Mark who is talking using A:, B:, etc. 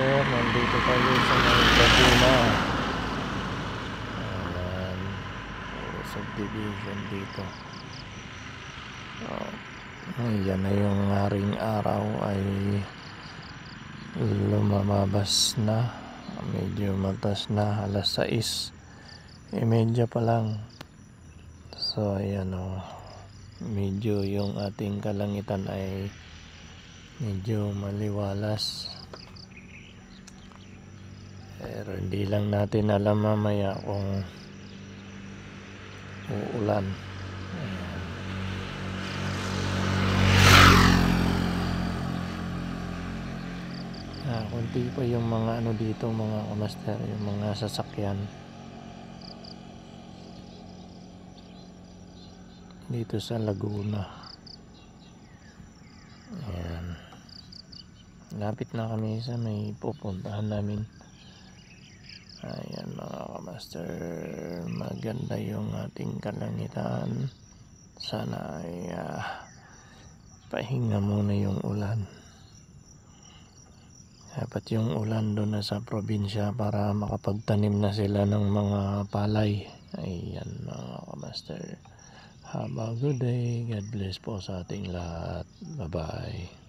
A: kamaster, nandito tayo sa may Laguna. Ayan, may subdivision dito. Ayan na yung haring araw ay lumabas na. Medyo matas na, alas 6:30 pa lang. So ayan medyo yung ating kalangitan ay medyo maliwalas. Pero hindi lang natin alam mamaya kung uulan. Kunti pa yung mga dito, mga kamaster, yung mga sasakyan dito sa Laguna. Ayan, lapit na kami sa may pupuntahan namin. Ayan mga kamaster, maganda yung ating kalangitan. Sana ay pahinga muna yung ulan. Dapat yung ulan doon na sa probinsya para makapagtanim na sila ng mga palay. Ayan mga kamaster, have a good day. God bless po sa ating lahat. Bye bye.